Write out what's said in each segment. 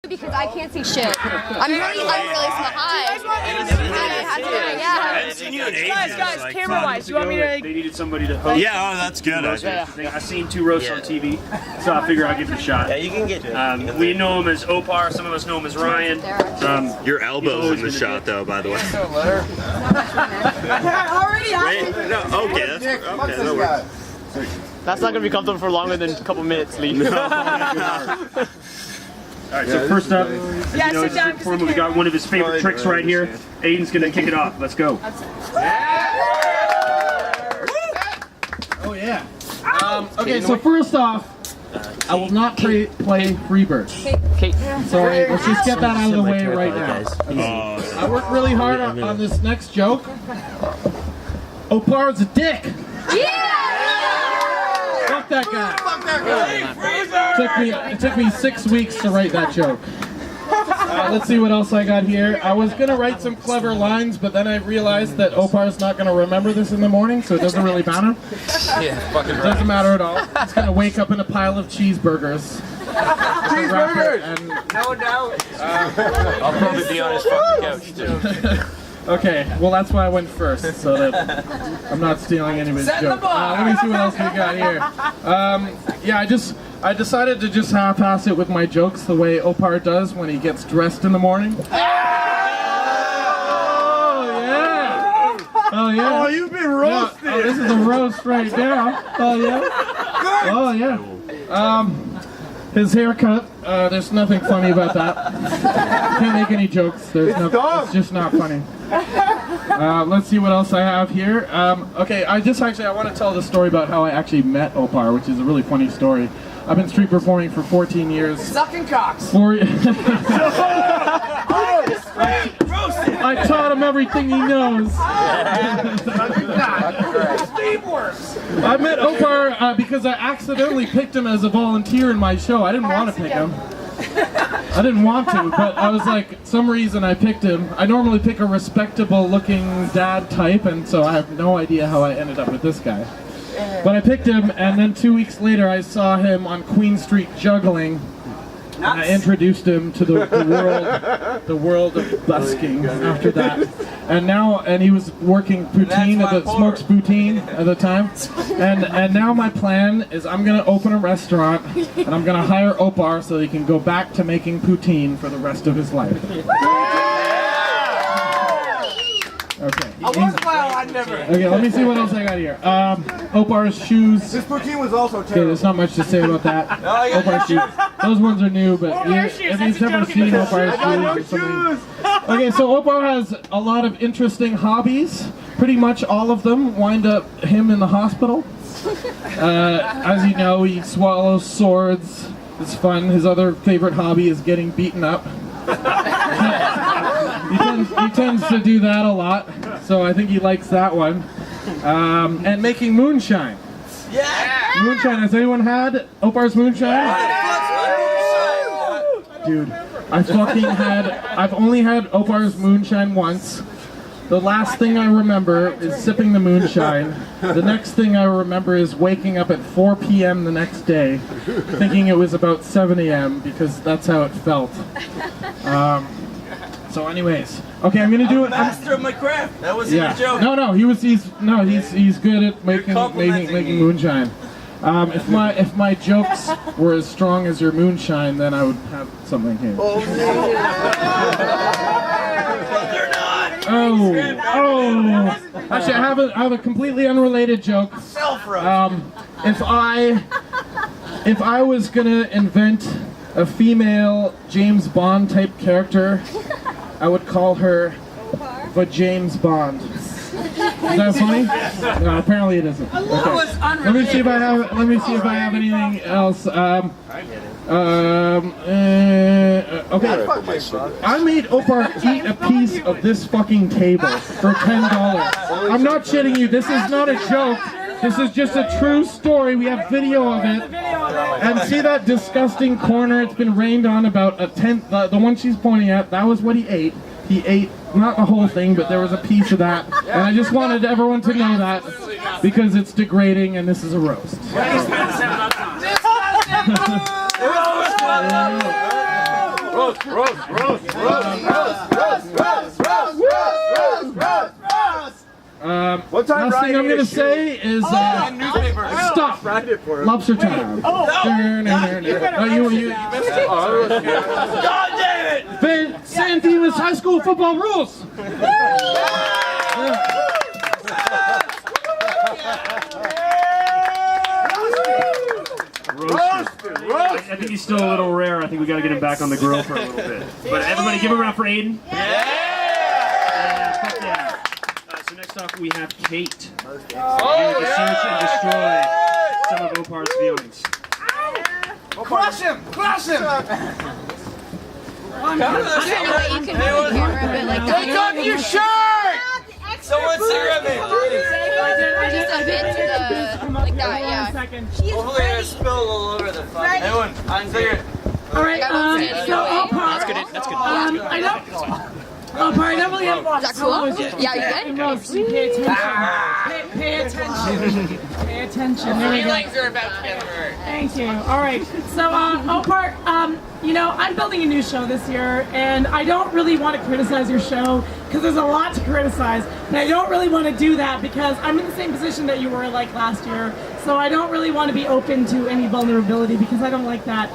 Because I can't see shit. I'm really smart. Hi. I haven't seen you in ages. Guys, like, camera-wise, you want me to... They needed somebody to host. Yeah, oh, that's good. I seen 2 roasts on TV, so I figure I'll give it a shot. Yeah, you can get we know him as Opar, some of us know him as Ryan. your elbow's in the shot, though, by the way. Already Right? No, okay, that works. That's not going to be comfortable for longer than a couple minutes, Lee. Alright, so first up, as you know, this is Informer. We got one of his favorite tricks right here. Aiden's gonna kick it off. Let's go. Oh yeah. Okay, so first off, I will not play Freebird. Sorry, let's just get that out of the way right now. I worked really hard on this next joke. Opar's a dick. Fuck that guy. It took me 6 weeks to write that joke. Let's see what else I got here. I was gonna write some clever lines, but then I realized that Opar's not gonna remember this in the morning, so it doesn't really matter. It doesn't matter at all. It's gonna wake up in a pile of cheeseburgers. Cheeseburgers! No doubt. I'll probably be on his fucking couch, too. Okay, well that's why I went first, so that I'm not stealing anybody's joke. Let me see what else we got here. Yeah, I decided to just half-ass it with my jokes the way Opar does when he gets dressed in the morning. Oh yeah! Oh yeah! Oh, you've been roasted! Yeah. Oh, this is a roast right now. Oh yeah! Oh yeah! His haircut, there's nothing funny about that. Can't make any jokes. It's just not funny. Let's see what else I have here. Okay, I want to tell the story about how I actually met Opar, which is a really funny story. I've been street performing for 14 years. Sucking cocks. I taught him everything he knows. I met Opar because I accidentally picked him as a volunteer in my show. I didn't want to pick him. I didn't want to, but I was like, some reason I picked him. I normally pick a respectable looking dad type, and so I have no idea how I ended up with this guy. But I picked him, and then 2 weeks later I saw him on Queen Street juggling. And I introduced him to the world of busking after that. And he was working poutine at the Smokes Poutine at the time. And now my plan is I'm gonna open a restaurant and I'm gonna hire Opar so he can go back to making poutine for the rest of his life. Okay. Okay, let me see what else I got here. Opar's shoes. This poutine was also terrible. Okay, there's not much to say about that. Opar's shoes. Those ones are new, but if you've never seen Opar's shoes or something. Okay, so Opar has a lot of interesting hobbies. Pretty much all of them wind up him in the hospital. As you know, he swallows swords. It's fun. His other favorite hobby is getting beaten up. He tends to do that a lot, so I think he likes that one. And making moonshine. Yeah! Moonshine. Has anyone had Opar's moonshine? Dude, I've only had Opar's moonshine once. The last thing I remember is sipping the moonshine. The next thing I remember is waking up at 4 p.m. the next day, thinking it was about 7 a.m. because that's how it felt. So anyways, okay, I'm gonna do it. Master of my craft. That wasn't a joke. No, he's good at making moonshine. If my jokes were as strong as your moonshine, then I would have something here. Oh no! Oh! Actually, I have a completely unrelated joke. If I was gonna invent a female James Bond type character, I would call her James Bond. Is that funny? No, apparently it isn't. Okay. Let me see if I have anything else. Okay. I made Opar eat a piece of this fucking table for $10. I'm not shitting you. This is not a joke. This is just a true story. We have video of it. And see that disgusting corner? It's been rained on about a tenth. The one she's pointing at, that was what he ate. He ate, not the whole thing, but there was a piece of that. And I just wanted everyone to know that because it's degrading and this is a roast. Last thing I'm gonna say is stop. Lobster time. Oh, you. God damn it! San Dimas High School football rules. I think he's still a little rare. I think we got to get him back on the grill for a little bit. But everybody, give a round for Aiden. Fuck yeah. So next up we have Kate. To search and destroy some of Opar's feelings. Crush him! Crush him! I don't know what you can do with the camera, but like that. Take off your shirt! Someone cigarette me! Just a bit to the, like that, yeah. Hopefully I spilled all over the fucking... Everyone, on cigarette. Alright, so Opar, That's good. I don't... Opar, I don't really have watched Is that cool? Yeah, you good? Pay attention. Pay attention. There we go. Feelings are about to get hurt. Thank you. Alright, so Opar, you know, I'm building a new show this year, and I don't really want to criticize your show, because there's a lot to criticize, and I don't really want to do that because I'm in the same position that you were like last year, so I don't really want to be open to any vulnerability because I don't like that.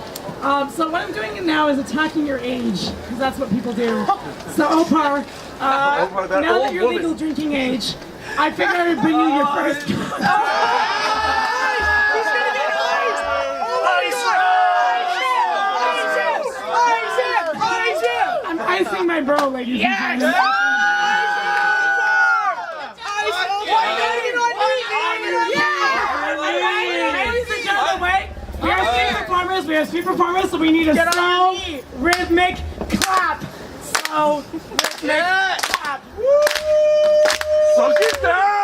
So what I'm doing now is attacking your age, because that's what people do. So Opar, now that you're legal drinking age, I figured I would bring you your first... I'm icing my bro, ladies and gentlemen. We have street performers, so we need a slow, rhythmic clap. So, rhythmic clap. Suck it down!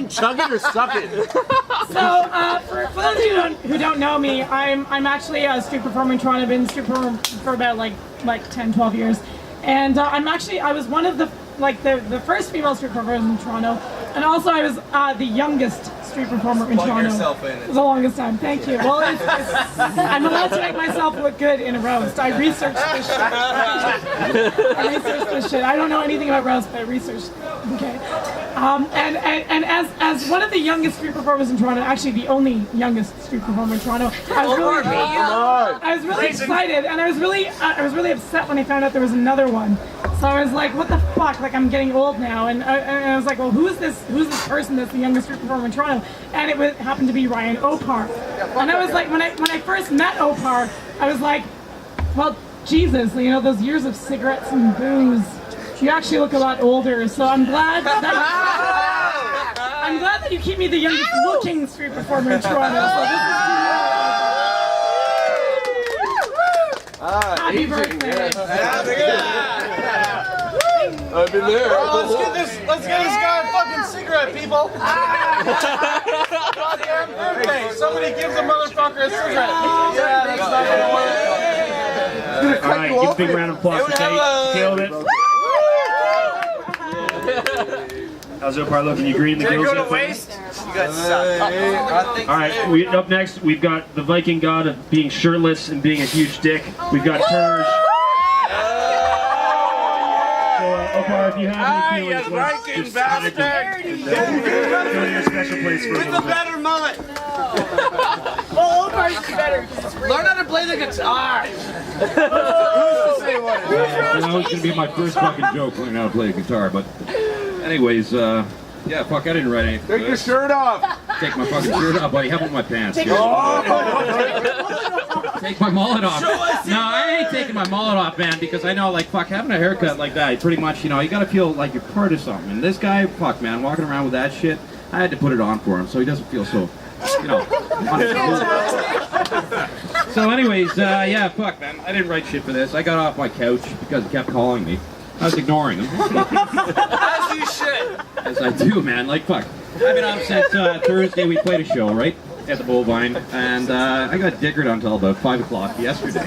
Chug it or suck it. So, for those of you who don't know me, I'm actually a street performer in Toronto. I've been a street performer for about like 10, 12 years. And I was one of the first female street performers in Toronto. And also I was the youngest street performer in Toronto. For the longest time. Thank you. Well, I'm allowed to make myself look good in a roast. I researched this shit. I don't know anything about roast, but I researched. Okay. And as one of the youngest street performers in Toronto, actually the only youngest street performer in Toronto, I was really excited, and I was really upset when I found out there was another one. So I was like, what the fuck? Like, I'm getting old now, and I was like, well, who's this person that's the youngest street performer in Toronto? And it happened to be Ryan Opar. And I was like, when I first met Opar, I was like, well, Jesus, you know, those years of cigarettes and booze. You actually look a lot older, so I'm glad that you keep me the youngest looking street performer in Toronto. So this is happy birthday. I've been there. Let's get this guy a fucking cigarette, people. Goddamn birthday. Somebody gives a motherfucker a cigarette. Yeah, that's not gonna work. All right, give a big round of applause for Kate. Killed it. How's Opar looking? You green the gills? Go to waste? You guys suck. All right, up next, we've got the Viking god of being shirtless and being a huge dick. We've got Turge. So, Opar, if you have any feelings, Viking bastard! go to your special place for a With little a bit. better mullet! Well, Opar's better. Learn how to play the guitar! You know, it's gonna be my first fucking joke learning how to play the guitar, but anyways, yeah, fuck, I didn't write anything. Take your shirt off! Take my fucking shirt off, buddy. How about my pants? Take my mullet off. No, I ain't taking my mullet off, man, because I know, like, fuck, having a haircut like that, pretty much, you know, you gotta feel like you're part of something. And this guy, fuck, man, walking around with that shit, I had to put it on for him so he doesn't feel so, you know, on his own. So anyways, yeah, fuck, man. I didn't write shit for this. I got off my couch because he kept calling me. I was ignoring him. As you should. As I do, man. Like, fuck. I've been up since Thursday. We played a show, right? At the Bullvine. And I got diggered until about 5 o'clock yesterday.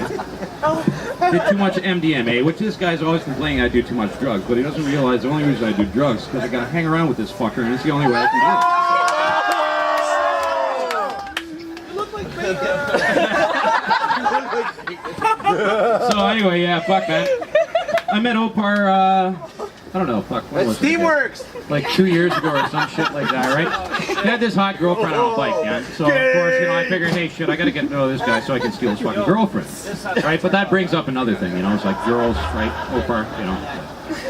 Did too much MDMA, which this guy's always complaining I do too much drugs. But he doesn't realize the only reason I do drugs is because I gotta hang around with this fucker, and it's the only way I can do it. You look like bacon. So anyway, yeah, fuck, man. I met Opar, I don't know, fuck, what was it? Steamworks. Like 2 years ago or some shit like that, right? I had this hot girlfriend on a bike, man. So, of course, you know, I figured, hey, shit, I gotta get to know this guy so I can steal his fucking girlfriend. Right? But that brings up another thing, you know, it's like girls, right? Opar, you know.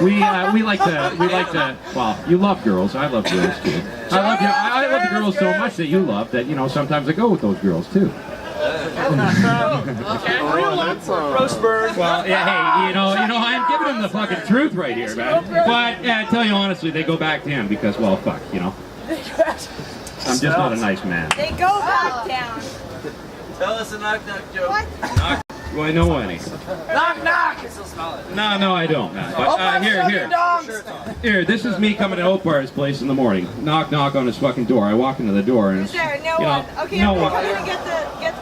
We like to, well, you love girls, I love girls too. I love the girls so much that you love that, you know, sometimes I go with those girls too. Roastburn. Well, yeah, hey, you know, I'm giving him the fucking truth right here, man. But yeah, I tell you honestly, they go back to him because, well, fuck, you know. I'm just not a nice man. They go back down. Tell us a knock-knock joke. What? Do I know any? Knock-knock. No, I don't, man. But here, this is me coming to Opar's place in the morning. Knock, knock on his fucking door. I walk into the door and it's, There, no you know, one. Okay, no I'm one. gonna get the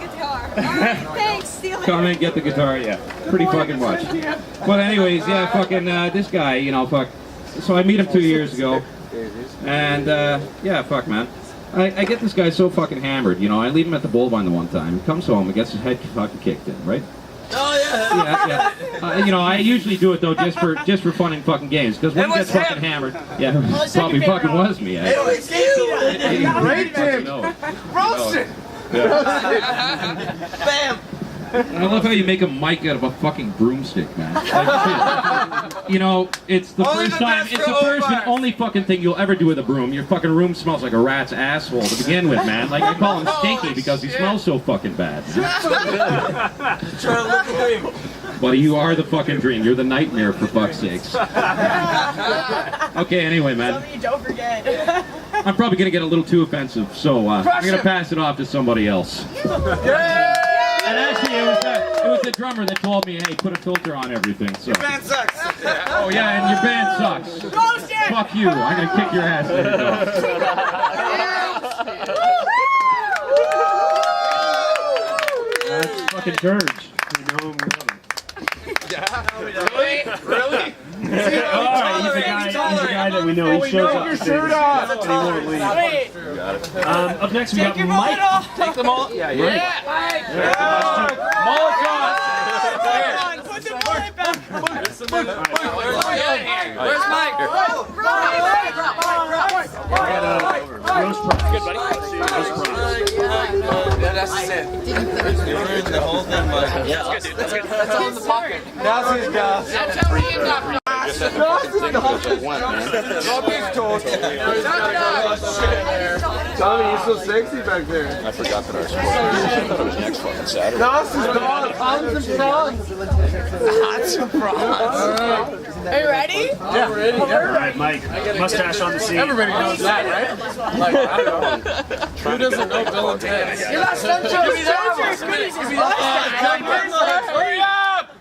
guitar. Alright, thanks, steal it. Come in, get the guitar, yeah. Pretty fucking much. But anyways, yeah, fucking, this guy, you know, fuck. So I meet him 2 years ago. And, yeah, fuck, man. I get this guy so fucking hammered, you know. I leave him at the Bullvine the one time. He comes home and gets his head fucking kicked in, right? Oh yeah. Yeah. You know, I usually do it though just for fun and fucking games. Because when he gets fucking hammered, yeah, probably fucking was me. It was you. Raped him. Roasted. Bam. I love how you make a mic out of a fucking broomstick, man. Like, you know, it's the Only first the time, best it's for the first and Opar. only fucking thing you'll ever do with a broom. Your fucking room smells like a rat's asshole to begin with, man. Like, I call him Stinky because he smells so fucking bad. Trying to live the dream. Buddy, you are the fucking dream. You're the nightmare, for fuck's sakes. Okay, anyway, man. Don't forget. I'm probably gonna get a little too offensive, so I'm gonna pass it off to somebody else. And actually, it was the drummer that told me, hey, put a filter on everything. So. Your band sucks. Oh yeah, and your band sucks. Fuck you. I'm gonna kick your ass. There you go. That's fucking Dirge. Really? Alright, he's a guy that we know. He shows up. Your shirt off. And he won't leave. Up next we got Mike. Take them all. Yeah. Put the bullet back. Where's Mike? Roast Prize. Good buddy. That's it. The whole thing, Mike. Yeah, that's good. That's all in the pocket. That's his guy. That's how we end up. Tommy, you're so sexy back there. I forgot that our sport. I thought it was next fucking Saturday. Nas is gone. Hans and prawns. Are you ready? Yeah, ready. Alright, Mike. Mustache on the scene. Everybody knows that, right? Like, I don't know. Who doesn't know Bill and Ted? You're not stunned. Give me that. Hurry up!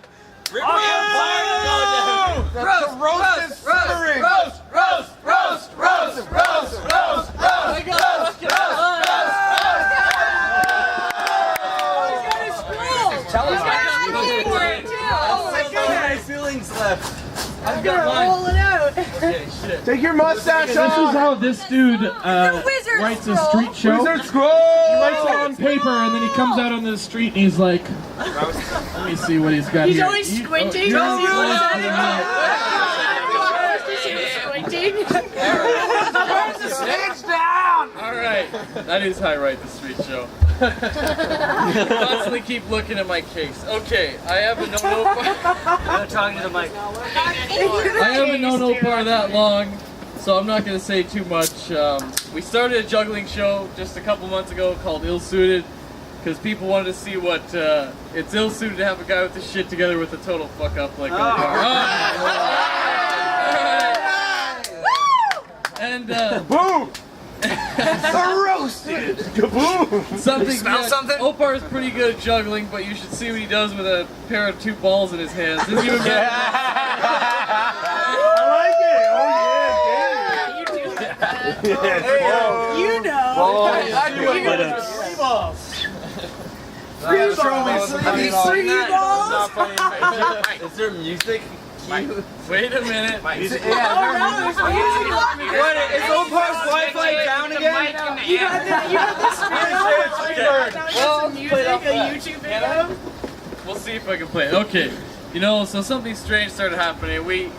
I'm gonna roll it out. Take your mustache This off. is how this dude Wizard writes a scroll. street show. Wizard He scroll. writes it on paper and then he comes out on the street and he's like, let me see what he's got He's here. always squinting. Alright, that is how I write the street show. Constantly keep looking at my case. Okay, I haven't known Opar. Talking to the mic. I haven't known Opar that long, so I'm not going to say too much. We started a juggling show just a couple months ago called Ill Suited, because people wanted to see what it's ill suited to have a guy with his shit together with a total fuck up like Opar. And Boom! A roasted! Something. Smell something? Opar is pretty good at juggling, but you should see what he does with a pair of 2 balls in his hands. This is even better. I like it. Oh yeah. You know. Three balls. Is there music? Wait a minute. What, is Opar's Wi-Fi down again? You got this music, a YouTube video. We'll see if I can play it. Okay. You know, so something strange started happening. We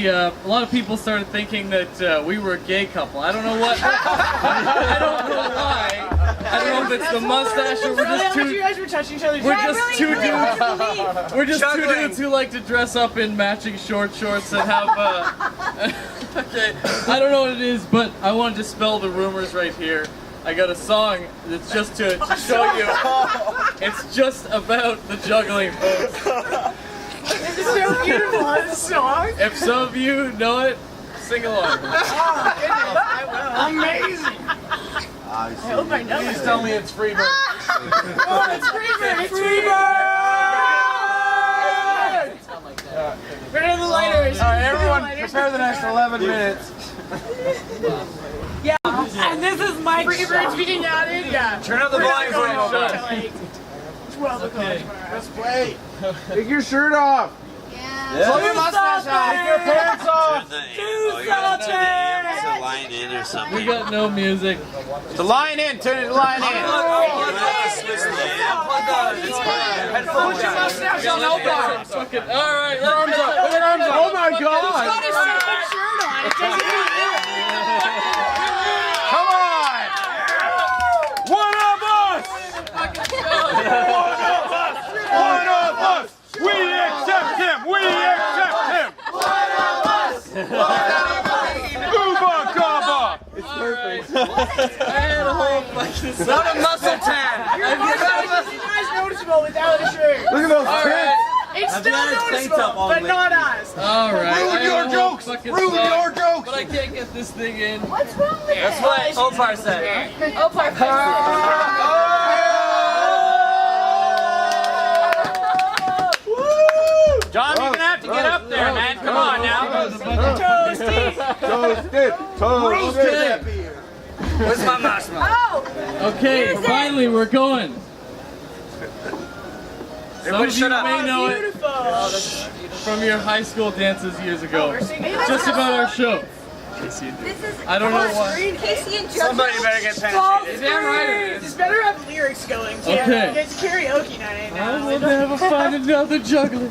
a lot of people started thinking that we were a gay couple. I don't know what. I don't know why. I don't know if it's the mustache or we're just two. You guys were touching each other's. We're just two dudes. We're just two dudes who like to dress up in matching shorts and have. Okay, I don't know what it is, but I want to dispel the rumors right here. I got a song that's just to show you. It's just about the juggling, folks. This is so beautiful, this song. If some of you know it, sing along. Oh, goodness, I will. Amazing. I hope I know. Please tell me it's Freebird. Oh, it's Freebird! It's Freebird! Where are the lighters? All right, everyone, prepare the next 11 minutes. Yeah, and this is my Freebird's being added. Yeah. Turn up the volume for him. Like 12 o'clock. Let's play. Take your shirt off. Yeah. Pull your mustache off. Take your pants off. Do something! Line in or something. We got no music. The line in. Turn it line in. Put your mustache on Opar. All right. Your arms up. Put your arms up. Oh my God. He's got his stupid shirt on. It doesn't Come on. One of us. One of us. We accept him. We accept him. One of us. Uba Gaba. It's perfect. I had a whole fucking. Not a muscle tan. Your mustache is noticeable without a shirt. Look at those All tits. right. It's still noticeable, but not us. All right. Ruin your jokes. Ruin your jokes. But I can't get this thing in. What's wrong with That's what Opar said. Opar fixed John, you're gonna have to get up there, man. Come on now. Toasty! Toasted. Where's my marshmallow? Oh! Okay, finally we're going. Some of you shut up. may know it Beautiful! from your high school dances years ago. We're singing Just about our show. This is I don't know why. Casey and Judge. Somebody better get penetrated. Damn right it is. This better have lyrics going too. Okay. It's karaoke night I now. will never find another juggler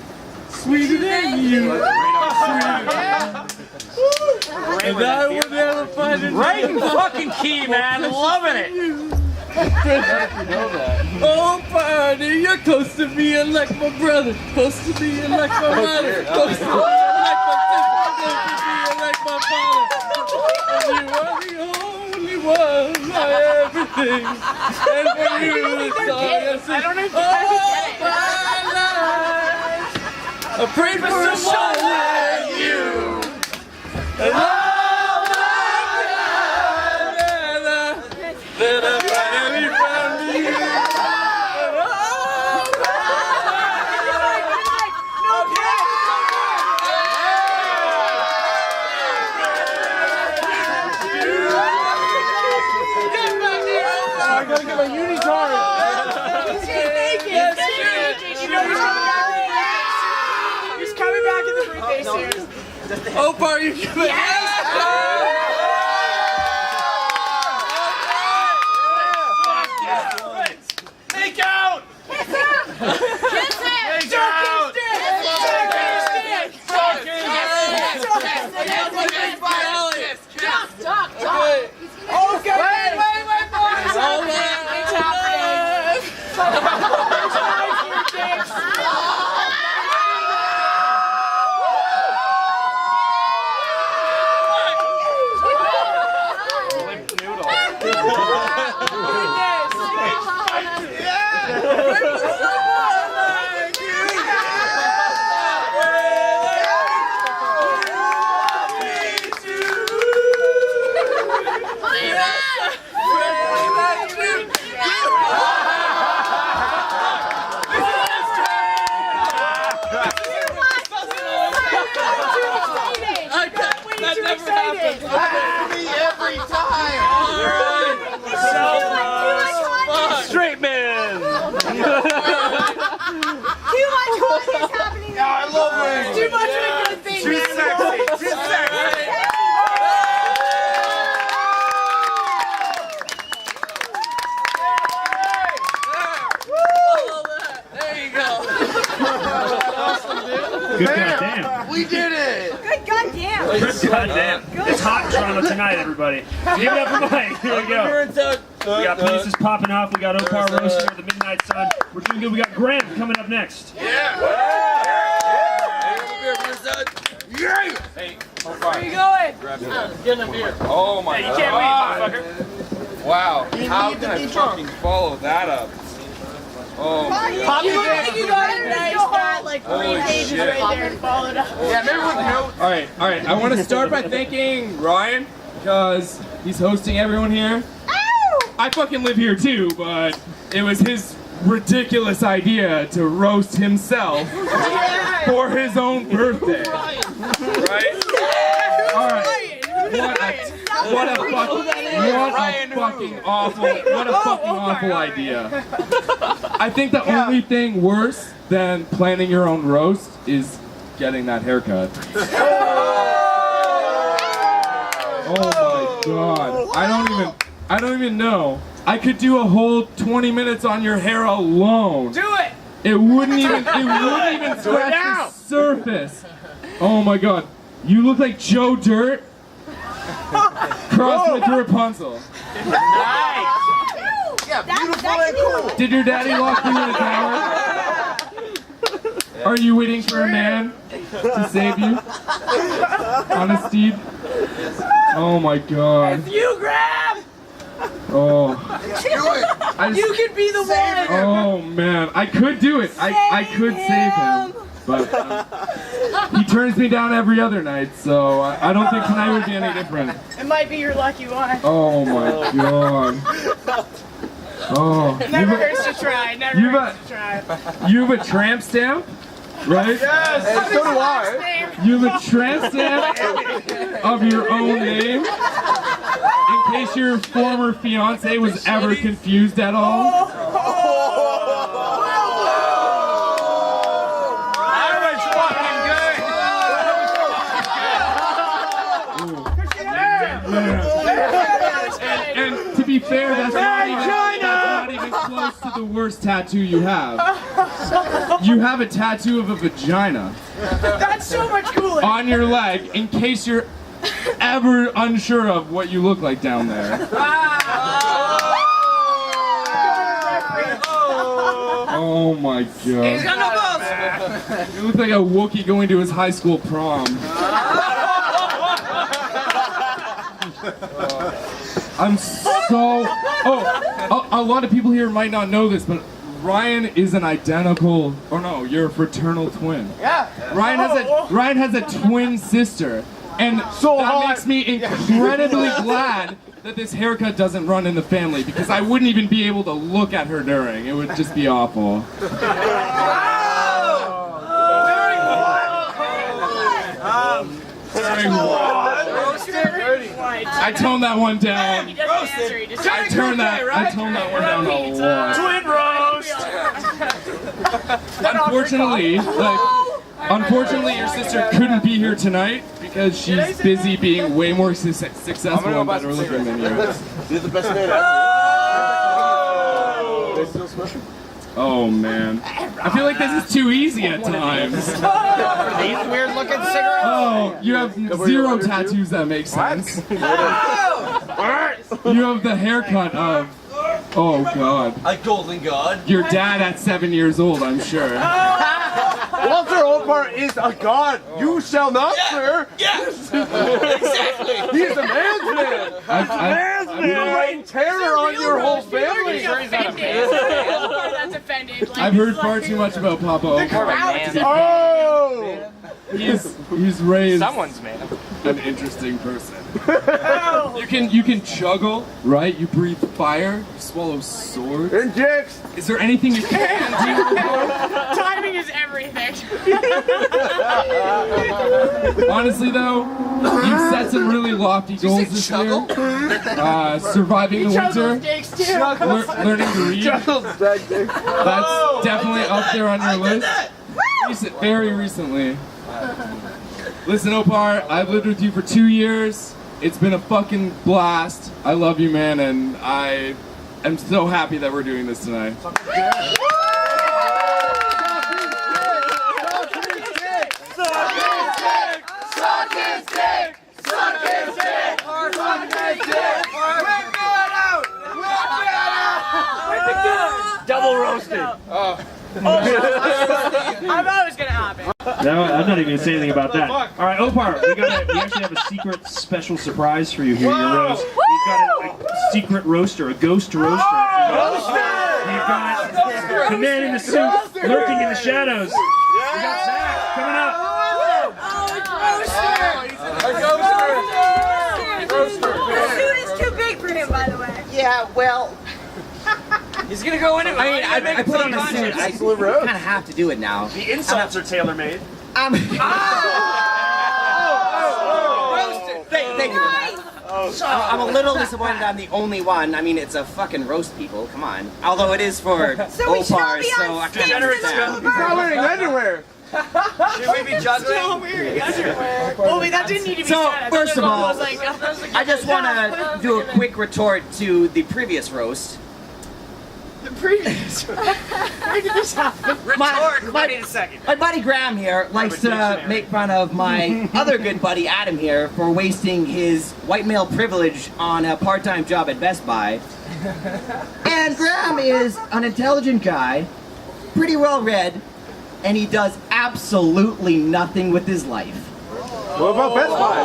sweeter than you. And I will never find another. Right in fucking key, man. Loving it. Oh, party, you're close to me and like my brother. Close to me and like my mother. Close to me and like my sister. Close to me and like my father. And you are the only one, my everything. And for you, it's all I sing. I don't know if you All guys my life, I prayed for someone like you. And oh my God, that I finally found you. And oh I gotta get my unitard. He's naked! He's naked! You know he's coming back in the birthday soon. Opar, you give it. Make out. Kiss him! Kiss him! Make out. Okay. Wait, boys! It's all It's happening! Too much of a good thing. Too sexy. Too sexy. There you go. Good goddamn. We did it. Good goddamn. Good goddamn. It's hot in Toronto tonight, everybody. Give it up for Mike. Here we go. We got pieces popping off. We got Oparty Roast here at the Midnight Sun. We're doing good. We got Graham coming up next. Yeah. Yay! Hey, Where are you going? oh my Hey, you can't God. leave, motherfucker. Wow. How can I fucking follow that up? Oh my God. You look like you got a nice fat, like 3 pages shit. right there and followed up. Yeah, maybe with notes. All right. I want to start by thanking Ryan because he's hosting everyone here. I fucking live here too, but it was his ridiculous idea to roast himself for his own birthday. Right? All right. What a fucking awful idea. I think the only thing worse than planning your own roast is getting that haircut. Oh my God. I don't even know. I could do a whole 20 minutes on your hair alone. Do it! It wouldn't even scratch the surface. Oh my God. You look like Joe Dirt crossed with Rapunzel. Yeah, beautiful and cool. Did your daddy lock you in a tower? Are you waiting for a man to save you on a steed? Oh my God. You grab! Oh. You could be the one! Oh man, I could do it. I could save him, but he turns me down every other night, so I don't think tonight would be any different. It might be your lucky one. Oh my God. Oh. Never hurts to try. Never hurts to try. You have a tramp stamp, right? Yes, and so do I. You have a tramp stamp of your own name, in case your former fiance was ever confused at all. And to be fair, that's not even close to the worst tattoo you have. You have a tattoo of a vagina. That's so much cooler. On your leg, in case you're ever unsure of what you look like down there. Oh my God. He's got no balls. You look like a Wookiee going to his high school prom. I'm so... Oh, a lot of people here might not know this, but Ryan is an identical... Or no, you're a fraternal twin. Yeah. Ryan has a twin sister. And that makes me incredibly glad that this haircut doesn't run in the family, because I wouldn't even be able to look at her during. It would just be awful. I toned that one down. I turned that one down a lot. Unfortunately, your sister couldn't be here tonight because she's busy being way more successful and better looking than you. You're the best man ever. Oh man, I feel like this is too easy at times. These weird looking cigarettes. Oh, you have 0 tattoos, that makes sense. You have the haircut of, oh God, A golden god. your dad at 7 years old, I'm sure. Walter Opar is a god. You shall not, sir. Yes. Exactly. He's a man's man. He'll rain terror on your whole family. That's offended. Like, I've heard far too much about Papa Opar. Oh! He's raised Someone's man. an interesting person. You can juggle, right? You breathe fire, you swallow swords. Injects. Is there anything you can't do? timing is everything. Honestly though, you've set some really lofty goals this year. Surviving the winter, learning to read. That's definitely up there on your list. Very recently. Listen, Opar, I've lived with you for 2 years. It's been a fucking blast. I love you, man, and I am so happy that we're doing this tonight. Double roasted. I thought it was gonna happen. No, I'm not even gonna say anything about that. All right, Opar, we actually have a secret special surprise for you here. Your roast. We've got a secret roaster, a ghost roaster. We've got the man in the suit lurking in the shadows. We got Zach coming up. The suit is too big for him, by the way. Yeah, well, He's gonna go in it. I put on a suit. I kind of have to do it now. The insults are tailor-made. Thank you. I'm a little disappointed I'm the only one. I mean, it's a fucking roast, people. Come on. Although it is for Opar, so I can't understand. He's not wearing underwear. Should we be juggling? Oh, wait, that didn't need to be So, said. first of all, I just want to do a quick retort to the previous roast. Where did this happen? Wait a second. My buddy Graham here likes to make fun of my other good buddy Adam here for wasting his white male privilege on a part-time job at Best Buy. And Graham is an intelligent guy, pretty well read, and he does absolutely nothing with his life. What about Best Buy?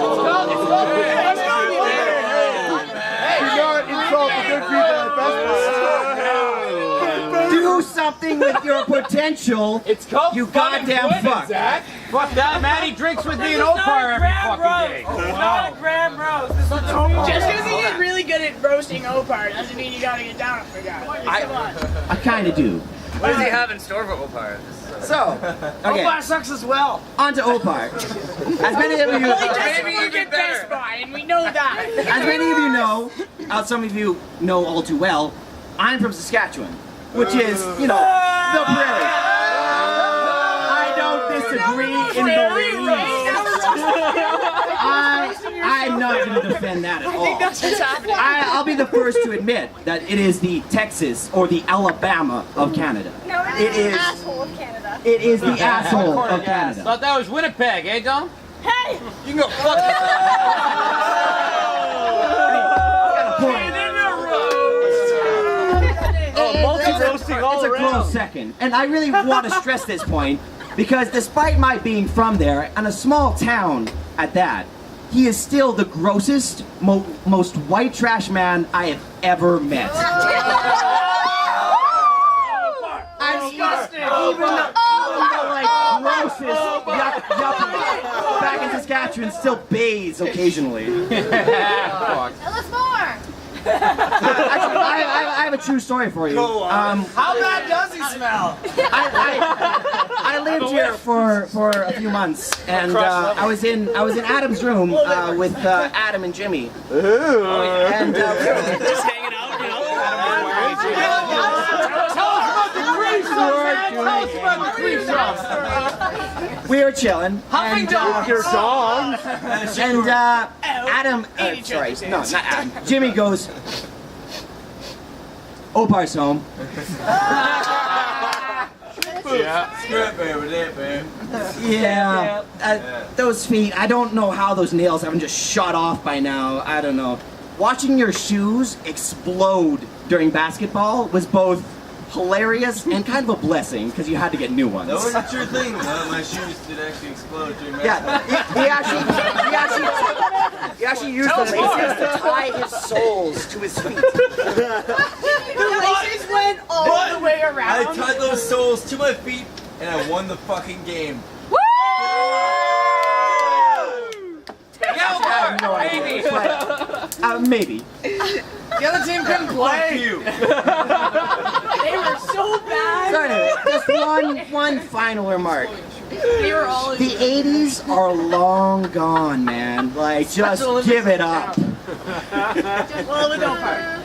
Do not insult the good people at Best Buy. Do something with your potential, It's called you goddamn fuck. Fuck that, man. He drinks with me and Opar every fucking day. It's not a Graham roast. This is a just because he is really good at roasting Opar doesn't mean you gotta get down on the guy. Come on. I kind of do. What does he have in store for Opar? So, okay, Opar sucks as well. on to Opar. As many of you, Well, he doesn't work at Best Buy, and we know that. as many of you know, some of you know all too well, I'm from Saskatchewan, which is, you know, the prairie. I don't disagree in the least. I'm not going to defend that at all. I think that's what's happening. I'll be the first to admit that it is the Texas or the Alabama of Canada. No, it is the asshole of Canada. It is the asshole of Canada. Thought that was Winnipeg, eh, Dom? Hey! You can go fuck multi-roasting all It's a around. close second. And I really want to stress this point because despite my being from there and a small town at that, he is still the grossest, most white trash man I have ever met. Disgusting! Even the grossest yuppie back in Saskatchewan still bathes occasionally. Tell us more! Actually, I have a true story for you. How bad does he smell? I lived here for a few months, and I was in Adam's room with Adam and Jimmy. And Just hanging out, you know? we were chilling. Huffing dogs. Your dog. And Adam, sorry, no, not Adam. Jimmy goes, Opar's home. Yeah, those feet, I don't know how those nails haven't just shot off by now. I don't know. Watching your shoes explode during basketball was both hilarious and kind of a blessing because you had to get new ones. That was a true thing. My shoes did actually explode during Yeah, he actually used the laces to tie his soles to his feet. The laces went all the way around. I tied those soles to my feet and I won the fucking game. Woo! Yeah, no idea, but, maybe. The other team couldn't play. You. They were so bad. So anyway, just one final remark. They were all The 80s are long gone, man. Like, just give it up. well, the don't part.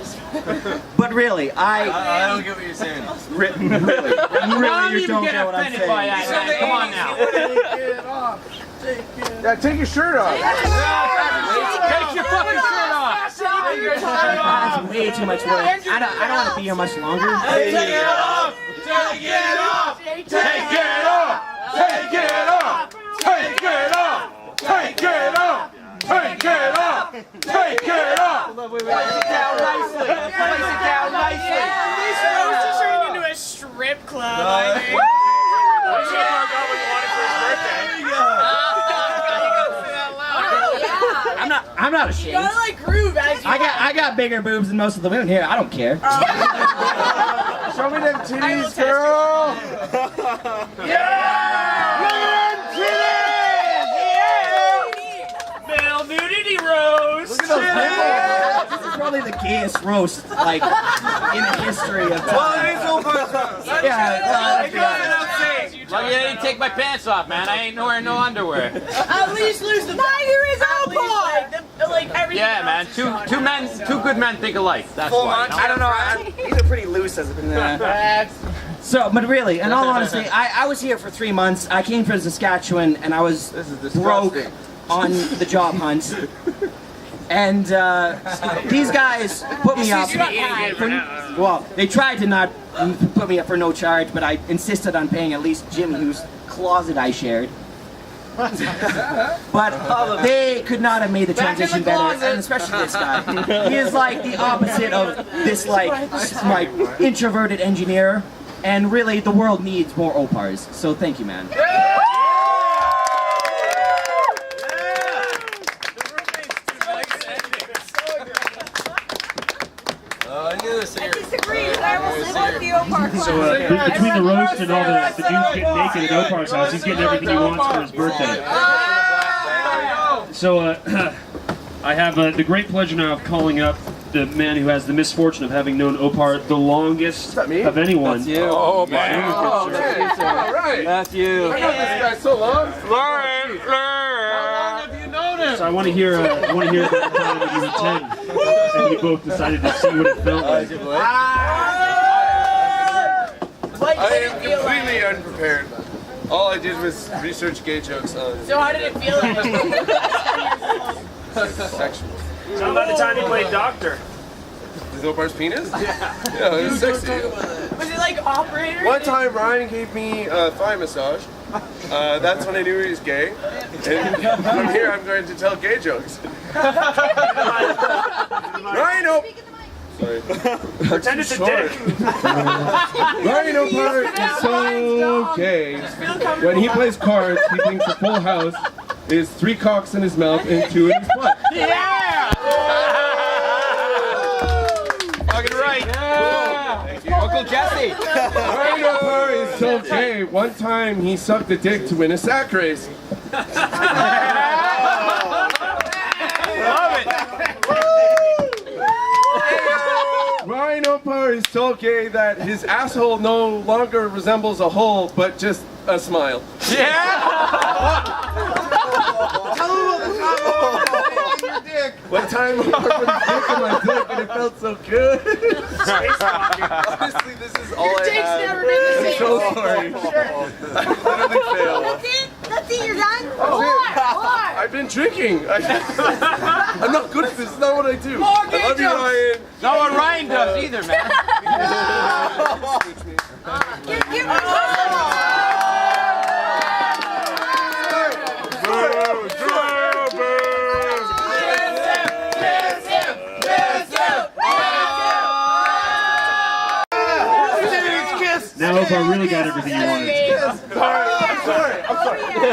But really, I don't get what you're saying. really, you don't get what I'm saying. Come on now. Yeah, take your shirt off. Take your fucking shirt off. That's way too much work. I don't want to be here much longer. Take it off. Take it off. Take it off. Take it off. Take it off. Take it off. Take it off. Take it off. Place it down nicely. Place it down nicely. This roast is turning into a strip club, I think. I'm not ashamed. You gotta like groove as you I got bigger boobs than most of the women here. I don't care. Show me them titties, girl. Yeah! Male nudity roast. Look at those nipples. This is probably the gayest roast, like, in the history of time. Well, it is Oparty's roast. Lucky I didn't take my pants off, man. I ain't wearing no underwear. At least lose the Neither is Opar! Like everything Yeah, man. Two good men think alike. That's why. I don't know. These are pretty loose as So, but really, in all honesty, I was here for 3 months. I came from Saskatchewan, and I was broke on the job hunt. And these guys put me up. Well, they tried to not put me up for no charge, but I insisted on paying at least Jimmy, whose closet I shared. But they could not have made the transition better, and especially this guy. He is like the opposite of this like introverted engineer, and really the world needs more Opars. So thank you, man. So between the roast and all the dudes getting naked at Opar's house, he's getting everything he wants for his birthday. So I have the great pleasure now of calling up the man who has the misfortune of having known Opar the longest of anyone. That's you. Oh, man. All right. That's you. I know this guy so long. How long have you known him? So I want to hear the time when you were 10, and you both decided to see what it felt like. I am completely unprepared. All I did was research gay jokes on. So how did it feel like? Sexual. How about the time he played doctor? Is Opar's penis? Yeah, it was sexy. Was it like operator? One time Ryan gave me a thigh massage. That's when I knew he was gay. And from here I'm going to tell gay jokes. Ryan Sorry. Pretend it's a dick. Ryan Opar is so gay. When he plays cards, he thinks a full house is 3 cocks in his mouth and 2 in his butt. Yeah! Fucking right. Yeah. Uncle Jesse. Ryan Opar is so gay. One time he sucked a dick to win a sack race. Love it. Ryan Opar is so gay that his asshole no longer resembles a hole, but just a smile. Yeah! One time I put his dick in my dick and it felt so good. Honestly, this is all I have. Never been the same. I'm so sorry. I literally failed. That's it, you're done? More. I've been drinking. I'm not good at this. It's not what I do. I love you, Ryan. Not what Ryan does either, man. Give me Now Opar really got everything he wanted. I'm sorry.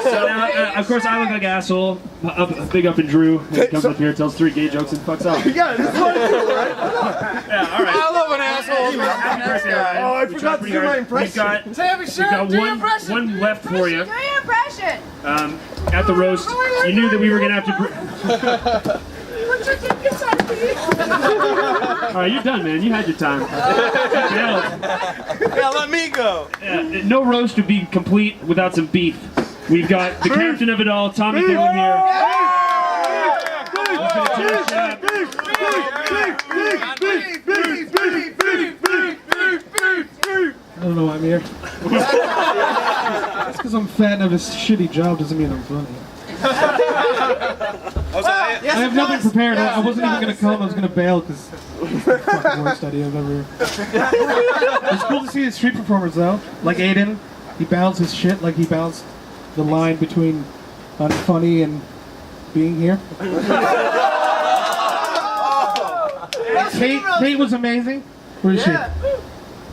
So now, of course, I look like an asshole. Big up in Drew. He comes up here, tells 3 gay jokes, and fucks off. Yeah, this is what I do, right? Yeah, all right. I love an asshole. Happy birthday, Ryan. Oh, I forgot to do my impression. We've got one left for you. Do your impression. At the roast, you knew that we were going to have to... All right, you're done, man. You had your time. Yeah, let me go. Yeah, no roast would be complete without some beef. We've got the captain of it all, Tommy Dillon here. I don't know why I'm here. Just because I'm fat and have a shitty job doesn't mean I'm funny. I have nothing prepared. I wasn't even going to come. I was going to bail because it's the fucking worst idea I've ever. It's cool to see the street performers though. Like Aiden, he balanced his shit like he balanced the line between unfunny and being here. Kate was amazing. Where is she?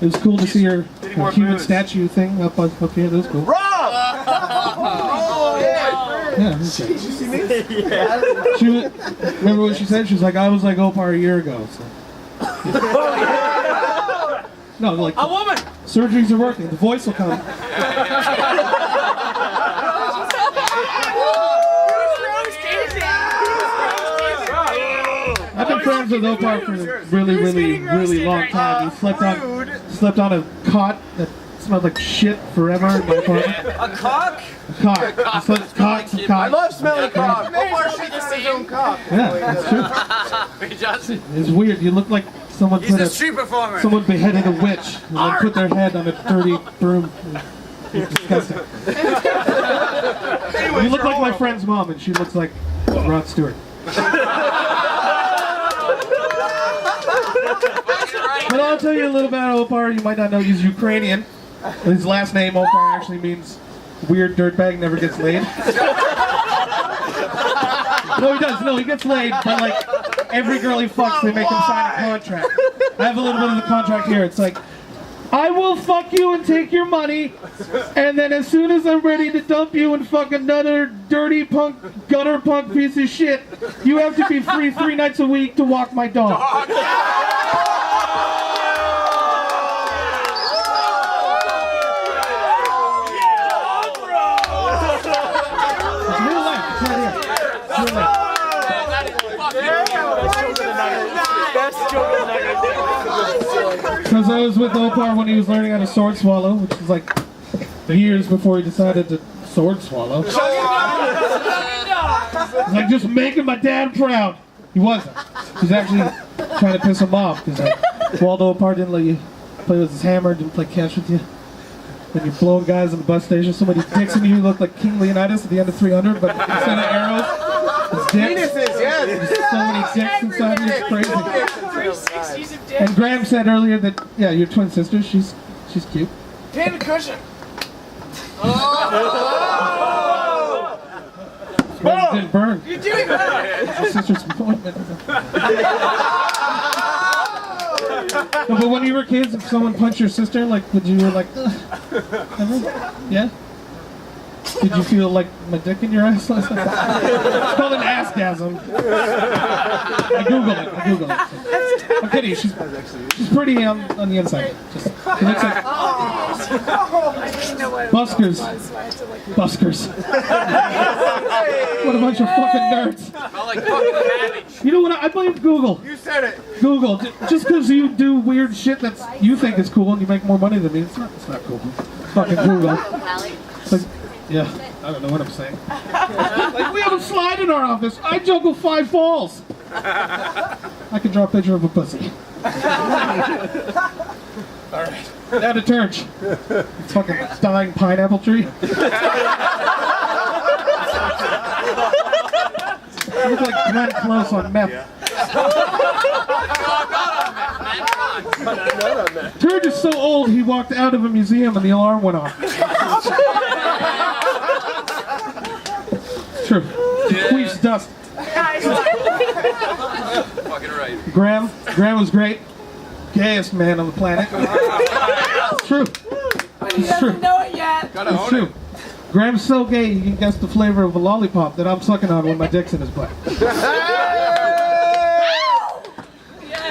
It was cool to see her human statue thing up here. That was cool. Yeah, Did you see me? She was, remember what she said? She was like, I was like Opar a year ago. So. No, like A woman. surgeries are working. The voice will come. I've been friends with Opar for a really, really long time. He slept on a cot that smelled like shit forever in my apartment. A cock? A cock. He slept cock. I love smelling cock. Opar shits on his own cock. Yeah, that's true. It's weird. You look like someone He's a street performer. someone beheaded a witch and then put their head on a dirty broom. It's disgusting. You look like my friend's mom, and she looks like Rod Stewart. But I'll tell you a little about Opar. You might not know he's Ukrainian. His last name, Opar, actually means weird dirtbag never gets laid. No, he does. No, he gets laid, but like every girl he fucks, they make him sign a contract. I have a little bit of the contract here. It's like, I will fuck you and take your money, and then as soon as I'm ready to dump you and fuck another dirty punk, gutter punk piece of shit, you have to be free 3 nights a week to walk my dog. It's real life. It's right here. It's real life. Best joke of the night right there. Because I was with Opar when he was learning how to sword swallow, which was like years before he decided to sword swallow. He's like, just making my dad proud. He wasn't. He's actually trying to piss him off because Waldo Opar didn't let you play with his hammer, didn't play catch with you. Then you're blowing guys on the bus station. Somebody dicks in you, look like King Leonidas at the end of 300, but instead of arrows, it's dicks. Penises, yes. There's so many dicks inside you, it's crazy. 360s of dick. And Graham said earlier that, yeah, your twin sister, she's cute. Pin cushion. Well, it didn't burn. You're doing better. Your sister's appointment. No, but when you were kids, if someone punched your sister, like, would you like, ever? Yeah? Did you feel like my dick in your ass? It's called an assgasm. I Googled it. I'm kidding. She's pretty on the inside. She looks like buskers. Buskers. What a bunch of fucking nerds. You know what? I blame Google. You said it. Google. Just because you do weird shit that you think is cool and you make more money than me, it's not cool. Fucking Google. It's like, yeah, I don't know what I'm saying. Like, we have a slide in our office. I juggle 5 balls. I can draw a picture of a pussy. Alright. Now to church. It's fucking dying pineapple tree. I look like Glenn Close on meth. Turd is so old he walked out of a museum and the alarm went off. True. He queefs dust. Fucking right. Graham was great. Gayest man on the planet. It's true. But he doesn't know it yet. It's true. Graham's so gay he can guess the flavor of a lollipop that I'm sucking on when my dick's in his butt.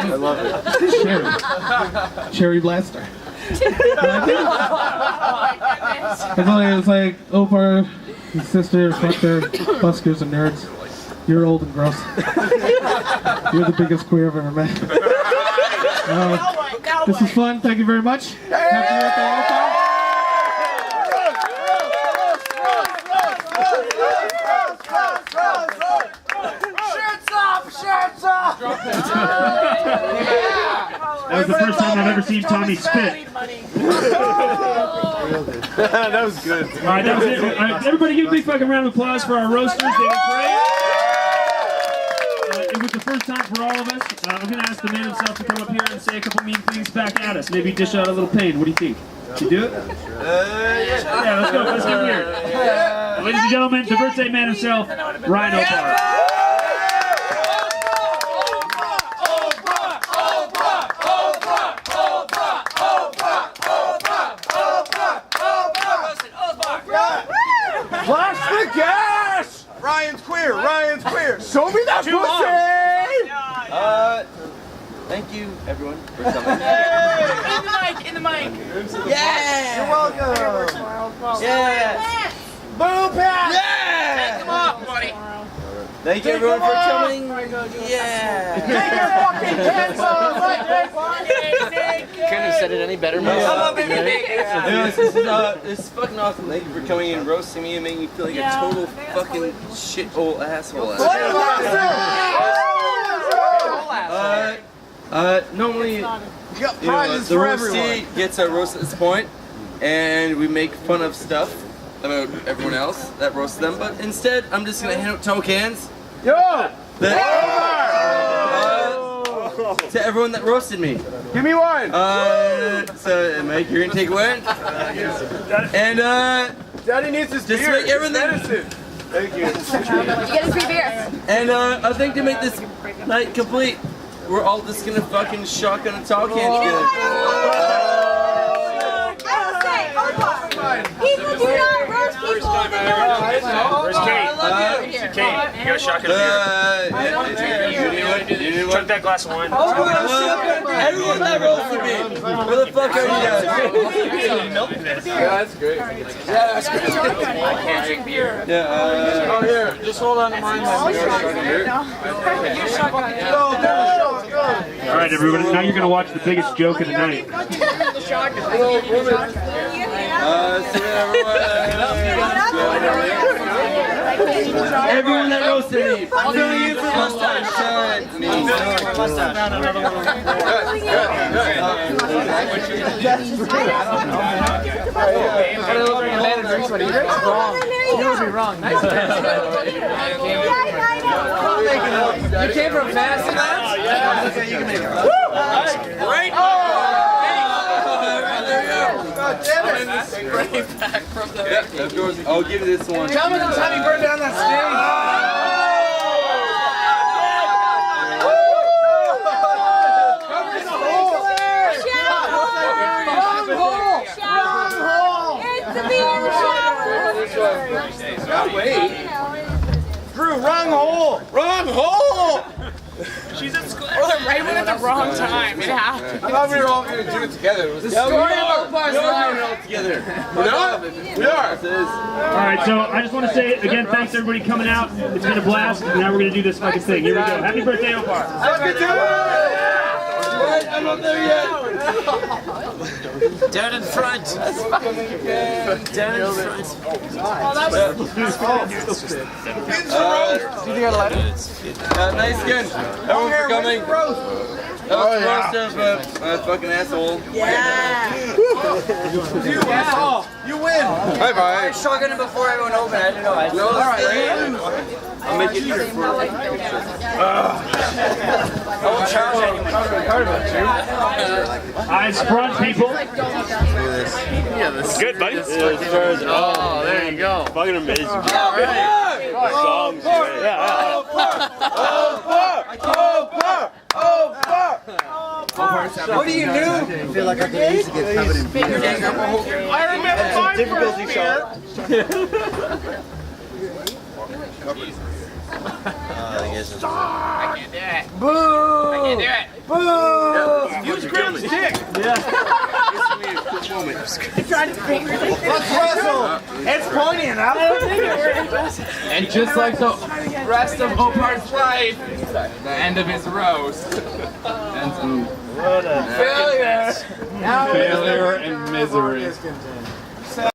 I love it. Cherry blaster. It's like Opar, his sister, fuck their buskers and nerds. You're old and gross. You're the biggest queer I've ever met. This is fun. Thank you very much. Happy birthday, Opar. Shirts off! That was the first time I've ever seen Tommy spit. That was good. All right, that was it. All right, everybody give a big fucking round of applause for our roasters. They did great. It was the first time for all of us. I'm going to ask the man himself to come up here and say a couple mean things back at us. Maybe dish out a little pain. What do you think? Should you do it? Yeah, let's go. Let's get here. Ladies and gentlemen, the birthday man himself, Ryan Oparty. Flash the gas! Ryan's queer, Ryan's queer. Show me that pussy! Thank you, everyone, for coming. In the mic. Yeah! You're welcome. Yeah! Boom pass! Yeah! Take them off, buddy. Thank you, everyone, for coming. Yeah! Take your fucking pants off right there, Couldn't have said it any better myself. This is fucking awesome. Thank you for coming and roasting me and making me feel like a total fucking shithole asshole. Normally, the roastie gets a roast at this point, and we make fun of stuff about everyone else that roasts them, but instead, I'm just gonna hand out toe cans. Yo! To everyone that roasted me. Give me one! So, Mike, you're gonna take one. And, Daddy needs his just beer. make everything. Medicine. Thank you. You get a free beer. And, I think to make this night complete, we're all just gonna fucking shotgun a tall can together. I will say, people do not roast people that no one cares about. Where's Kate? Kate, you got a shotgun of beer. Chug that glass of wine. Everyone that roasted me. Where the fuck are you guys? Yeah, that's great. Yeah, that's great. I can't drink beer. Yeah, Oh, here. Just hold on to mine. All right, everybody. Now you're going to watch the biggest joke of the night. Everyone that roasted me, please mustache me. You came from Fantasy Land? Yeah. Okay, you can make it. Great! I'll give you this one. Tell me the time you burned down that stage. Wait. Drew, wrong hole! Wrong hole! She's at school. Or the right one at the wrong time. It happened. I thought we were all going to do it together. The story of Opar's life. all together. We are? We are. All right, so I just want to say again, thanks everybody coming out. It's been a blast. And now we're going to do this fucking thing. Here we go. Happy birthday, Opar. Happy birthday! I'm not there yet. Down in front. Down in front. Nice again. Everyone for coming. That was the roast of a fucking asshole. Yeah. You asshole. You win. Bye bye. I shotgunned it before everyone opened. I didn't know. I know. I'll make it easier for I won't charge anyone. Eyes front, people. Yeah, this is Good, buddy. Oh, there you go. Fucking amazing. All right. Songs. What do you do? I feel like I can easily get covered in beer. I remember my Difficulty shot. I can't do it. Boo! I can't do it. Boo! Use Graham's dick. Let's wrestle! It's pointy enough. And just like the rest of Opar's life, the end of his roast. Failure! Failure and misery.